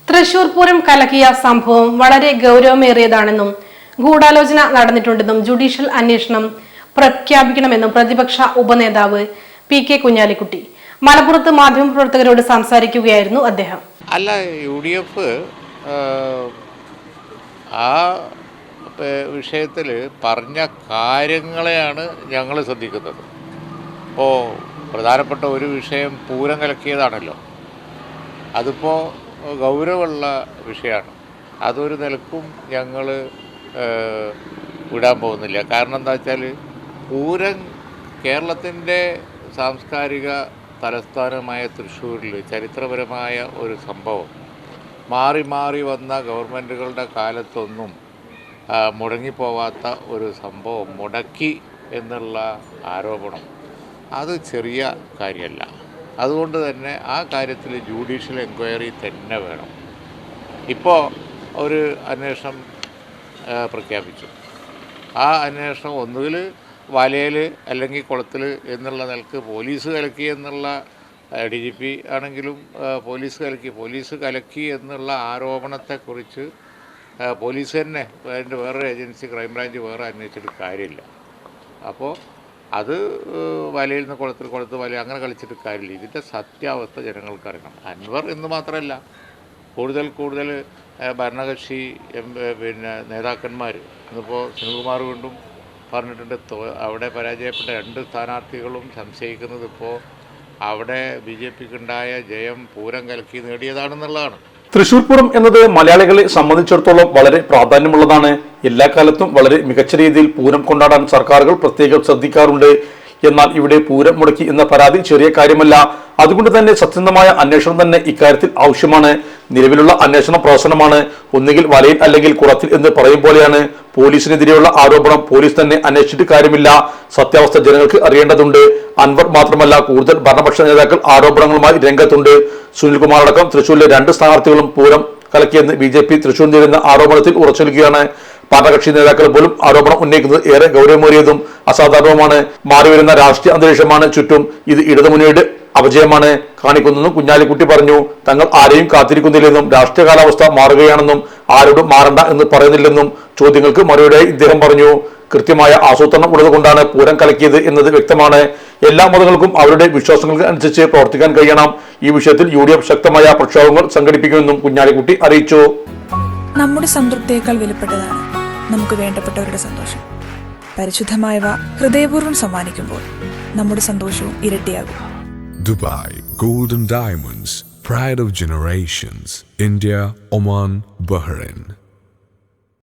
തൃശൂർ പൂരം കലക്കിയ സംഭവം വളരെ ഗൗരവമേറിയതാണെന്നും ഗൂഢാലോചന നടന്നിട്ടുണ്ടെന്നും ജുഡീഷ്യൽ അന്വേഷണം പ്രഖ്യാപിക്കണമെന്നും പ്രതിപക്ഷ ഉപനേതാവ് പി കെ കുഞ്ഞാലിക്കുട്ടി മലപ്പുറത്ത് മാധ്യമപ്രവർത്തകരോട് സംസാരിക്കുകയായിരുന്നു അദ്ദേഹം. അല്ല, UDF ആ വിഷയത്തിൽ പറഞ്ഞ കാര്യങ്ങളെയാണ് ഞങ്ങൾ ശ്രദ്ധിക്കുന്നത്. ഇപ്പോൾ പ്രധാനപ്പെട്ട ഒരു വിഷയം പൂരം കലക്കിയതാണല്ലോ. അതിപ്പോൾ ഗൗരവമുള്ള വിഷയമാണ്. അതൊരു നിലക്കും ഞങ്ങൾ വിടാൻ പോകുന്നില്ല. കാരണം എന്താ വെച്ചാൽ പൂരം കേരളത്തിൻ്റെ സാംസ്കാരിക തലസ്ഥാനമായ തൃശ്ശൂരിൽ ചരിത്രപരമായ ഒരു സംഭവം മാറി മാറി വന്ന ഗവൺമെൻറ്റുകളുടെ കാലത്തൊന്നും മുടങ്ങിപ്പോവാത്ത ഒരു സംഭവം മുടക്കി എന്നുള്ള ആരോപണം അത് ചെറിയ കാര്യമല്ല. അതുകൊണ്ട് തന്നെ ആ കാര്യത്തിൽ ജുഡീഷ്യൽ എൻക്വയറി തന്നെ വേണം. ഇപ്പോൾ ഒരു അന്വേഷണം പ്രഖ്യാപിച്ചു. ആ അന്വേഷണം ഒന്നുകിൽ വലയിൽ അല്ലെങ്കിൽ കുളത്തിൽ എന്നുള്ള നിലക്ക് പോലീസ് കലക്കി എന്നുള്ള DGP ആണെങ്കിലും പോലീസ് കലക്കി എന്നുള്ള ആരോപണത്തെക്കുറിച്ച് പോലീസ് തന്നെ അതിൻ്റെ വേറൊരു ഏജൻസി ക്രൈംബ്രാഞ്ച് വേറെ അന്വേഷിച്ചിട്ട് കാര്യമില്ല. അപ്പോൾ അത് വലയിൽ നിന്ന് കുളത്ത് വല അങ്ങനെ കളിച്ചിട്ട് കാര്യമില്ല. ഇതിൻ്റെ സത്യാവസ്ഥ ജനങ്ങൾക്കറിയണം. അൻവർ എന്ന് മാത്രമല്ല, കൂടുതൽ ഭരണകക്ഷി നേതാക്കന്മാർ ഇന്നിപ്പോൾ സുനിൽകുമാർ വീണ്ടും പറഞ്ഞിട്ടുണ്ട്, അവിടെ പരാജയപ്പെട്ട 2 സ്ഥാനാർത്ഥികളും സംശയിക്കുന്നത് ഇപ്പോൾ അവിടെ BJPക്കുണ്ടായ ജയം പൂരം കലക്കി നേടിയതാണെന്നുള്ളതാണ്. തൃശൂർ പൂരം എന്നത് മലയാളികളെ സംബന്ധിച്ചിടത്തോളം വളരെ പ്രാധാന്യമുള്ളതാണ്. എല്ലാ കാലത്തും വളരെ മികച്ച രീതിയിൽ പൂരം കൊണ്ടാടാൻ സർക്കാരുകൾ പ്രത്യേകം ശ്രദ്ധിക്കാറുണ്ട്. എന്നാൽ ഇവിടെ പൂരം മുടക്കി എന്ന പരാതി ചെറിയ കാര്യമല്ല. അതുകൊണ്ട് തന്നെ സത്യസന്ധമായ അന്വേഷണം തന്നെ ഇക്കാര്യത്തിൽ ആവശ്യമാണ്. നിലവിലുള്ള അന്വേഷണം പ്രവർത്തനമാണ്. ഒന്നുകിൽ വലയിൽ അല്ലെങ്കിൽ കുളത്തിൽ എന്ന് പറയും പോലെയാണ്. പോലീസിനെതിരെയുള്ള ആരോപണം പോലീസ് തന്നെ അന്വേഷിച്ചിട്ട് കാര്യമില്ല. സത്യാവസ്ഥ ജനങ്ങൾക്ക് അറിയേണ്ടതുണ്ട്. അൻവർ മാത്രമല്ല, കൂടുതൽ ഭരണപക്ഷ നേതാക്കൾ ആരോപണങ്ങളുമായി രംഗത്തുണ്ട്. സുനിൽകുമാർ അടക്കം തൃശ്ശൂരിലെ 2 സ്ഥാനാർത്ഥികളും പൂരം കലക്കിയെന്ന് BJP തൃശ്ശൂർ നേരിടുന്ന ആരോപണത്തിൽ ഉറച്ചു നിൽക്കുകയാണ്. ഭരണകക്ഷി നേതാക്കൾ പോലും ആരോപണം ഉന്നയിക്കുന്നത് ഏറെ ഗൗരവമേറിയതും അസാധാരണവുമാണ്. മാറിവരുന്ന രാഷ്ട്രീയ അന്തരീക്ഷമാണ് ചുറ്റും. ഇത് ഇടതുമുന്നണിയുടെ അപജയമാണ് കാണിക്കുന്നതെന്നും കുഞ്ഞാലിക്കുട്ടി പറഞ്ഞു. തങ്ങൾ ആരെയും കാത്തിരിക്കുന്നില്ലെന്നും രാഷ്ട്രീയ കാലാവസ്ഥ മാറുകയാണെന്നും ആരോടും മാറണ്ട എന്ന് പറയുന്നില്ലെന്നും ചോദ്യങ്ങൾക്ക് മറുപടിയായി ഇദ്ദേഹം പറഞ്ഞു. കൃത്യമായ ആസൂത്രണം ഉള്ളതുകൊണ്ടാണ് പൂരം കലക്കിയത് എന്നത് വ്യക്തമാണ്. എല്ലാ മതങ്ങൾക്കും അവരുടെ വിശ്വാസങ്ങൾക്ക് അനുസരിച്ച് പ്രവർത്തിക്കാൻ കഴിയണം. ഈ വിഷയത്തിൽ UDF ശക്തമായ പ്രക്ഷോഭങ്ങൾ സംഘടിപ്പിക്കുമെന്നും കുഞ്ഞാലിക്കുട്ടി അറിയിച്ചു. നമ്മുടെ സംതൃപ്തിയേക്കാൾ വിലപ്പെട്ടതാണ് നമുക്ക് വേണ്ടപ്പെട്ടവരുടെ സന്തോഷം. പരിശുദ്ധമായവ ഹൃദയപൂർവ്വം സമ്മാനിക്കുമ്പോൾ നമ്മുടെ സന്തോഷവും ഇരട്ടിയാകും. Dubai Golden Diamonds, Pride of Generations, India, Oman, Bahrain.